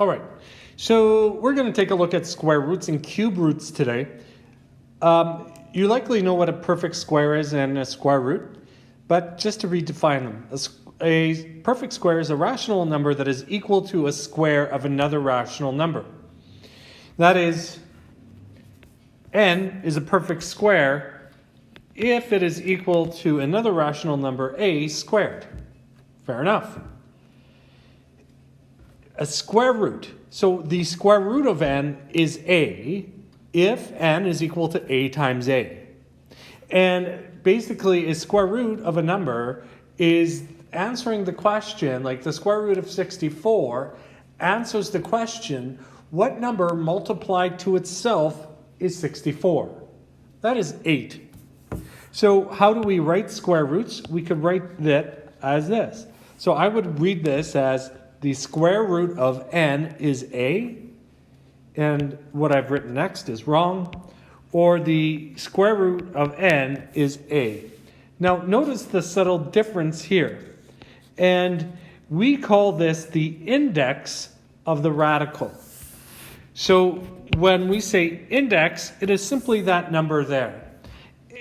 All right, so we're going to take a look at square roots and cube roots today. You likely know what a perfect square is and a square root, but just to redefine them, a perfect square is a rational number that is equal to a square of another rational number. That is, n is a perfect square if it is equal to another rational number, a squared. Fair enough. A square root. So the square root of n is a if n is equal to a times a. And basically a square root of a number is answering the question, like the square root of 64 answers the question, what number multiplied to itself is 64? That is 8. So how do we write square roots? We could write that as this. So I would read this as the square root of n is a, and what I've written next is wrong, or the square root of n is a. Now notice the subtle difference here, and we call this the index of the radical. So when we say index, it is simply that number there.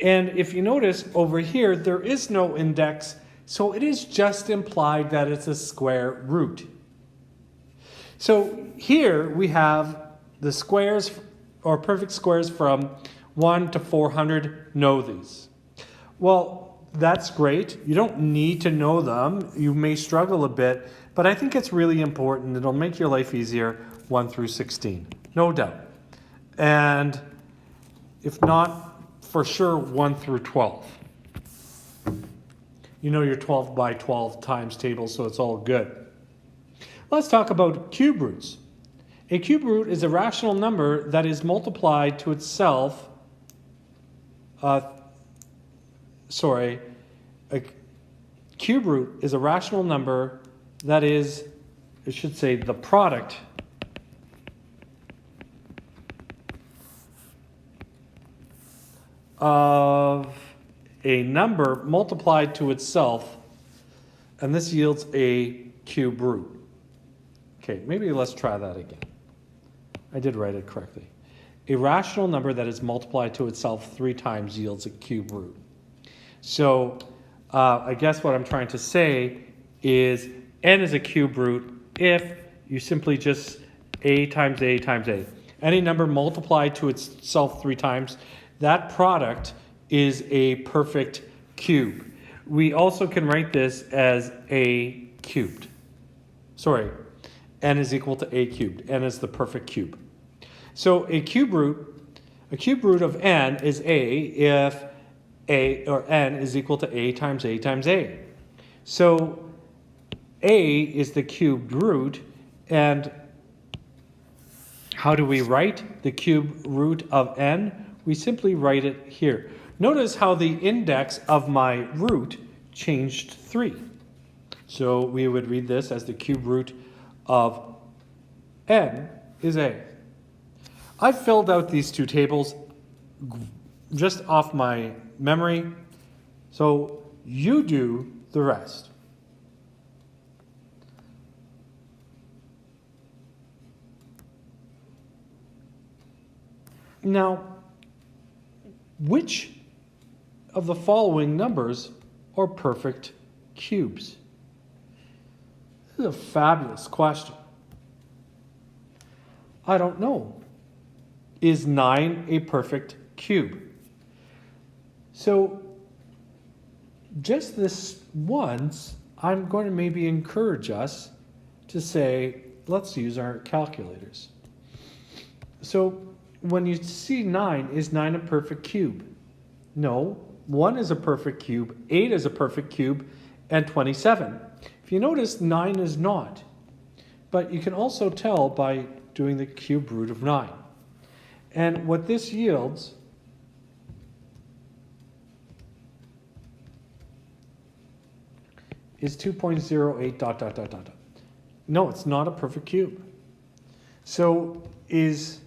And if you notice over here, there is no index, so it is just implied that it's a square root. So here we have the squares or perfect squares from 1 to 400. Know these. Well, that's great. You don't need to know them. You may struggle a bit, but I think it's really important. It'll make your life easier, 1 through 16. No doubt. And if not, for sure, 1 through 12. You know your 12 by 12 times table, so it's all good. Let's talk about cube roots. A cube root is a rational number that is multiplied to itself. A cube root is a rational number that is, it should say, the product of a number multiplied to itself, and this yields a cube root. Okay, maybe let's try that again. I did write it correctly. A rational number that is multiplied to itself 3 times yields a cube root. So I guess what I'm trying to say is n is a cube root if you simply just a times a times a. Any number multiplied to itself 3 times, that product is a perfect cube. We also can write this as a cubed. Sorry, n is equal to a cubed. N is the perfect cube. So a cube root of n is a if a or n is equal to a times a times a. So a is the cubed root, and how do we write the cube root of n? We simply write it here. Notice how the index of my root changed 3. So we would read this as the cube root of n is a. I've filled out these 2 tables just off my memory, so you do the rest. Now, which of the following numbers are perfect cubes? This is a fabulous question. I don't know. Is 9 a perfect cube? So just this once, I'm going to maybe encourage us to say, let's use our calculators. So when you see 9, is 9 a perfect cube? No. 1 is a perfect cube, 8 is a perfect cube, and 27. If you notice, 9 is not. But you can also tell by doing the cube root of 9. And what this yields is 2.08 ... No, it's not a perfect cube. So is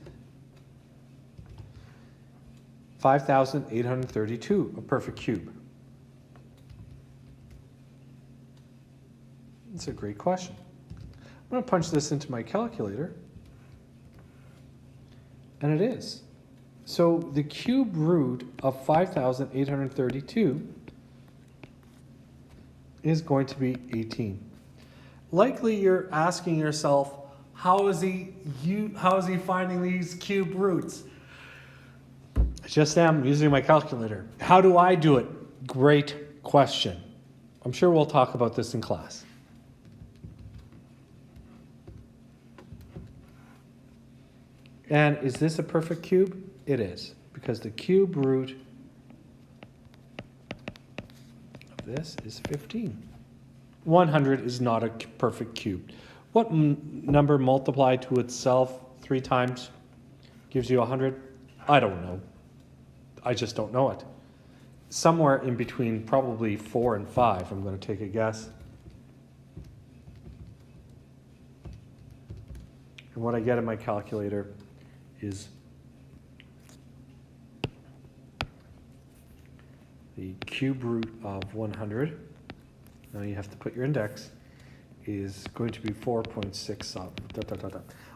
5,832 a perfect cube? It's a great question. going to punch this into my calculator. And it is. So the cube root of 5,832 is going to be 18. Likely you're asking yourself, how is he finding these cube roots? I just am using my calculator. How do I do it? Great question. I'm sure we'll talk about this in class. And is this a perfect cube? It is, because the cube root of this is 15. 100 is not a perfect cube. What number multiplied to itself 3 times gives you 100? I don't know. I just don't know it. Somewhere in between probably 4 and 5, I'm going to take a guess. And what I get in my calculator is the cube root of 100. Now you have to put your index, is going to be 4.6 something,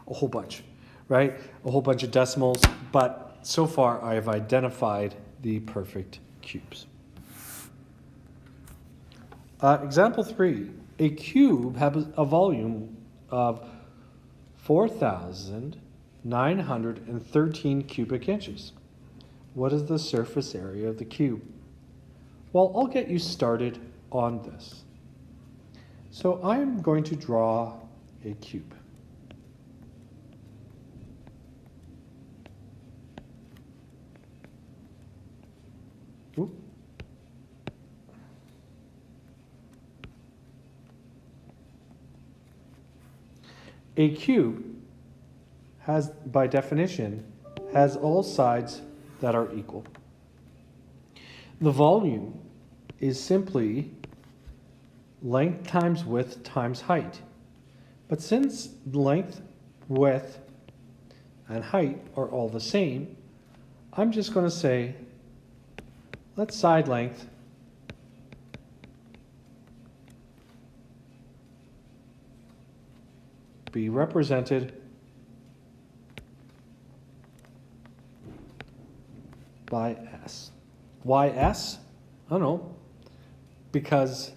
a whole bunch, right? A whole bunch of decimals, but so far I have identified the perfect cubes. Example 3, a cube has a volume of 4,913 cubic inches. What is the surface area of the cube? Well, I'll get you started on this. So I'm going to draw a cube. Oop. A cube has, by definition, has all sides that are equal. The volume is simply length times width times height. But since length, width, and height are all the same, I'm just going to say, let side length be represented by S. Why S? I don't know. Because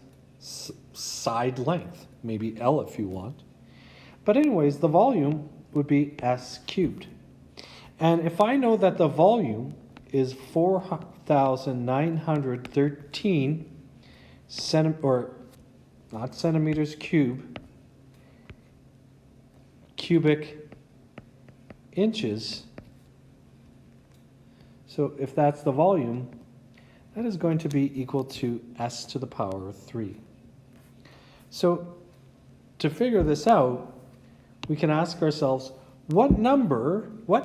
side length, maybe L if you want. But anyways, the volume would be S cubed. And if I know that the volume is 4,913 cubic inches. So if that's the volume, that is going to be equal to S to the power of 3. So to figure this out, we can ask ourselves, what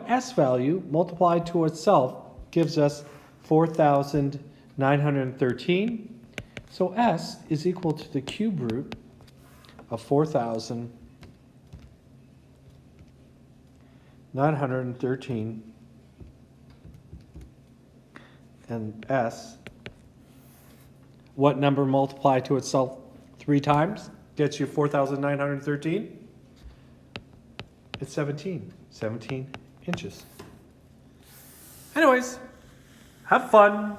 S value multiplied to itself gives us 4,913? So S is equal to the cube root of 4,913, and S, what number multiplied to itself 3 times gets you 4,913? It's 17 inches. Anyways, have fun.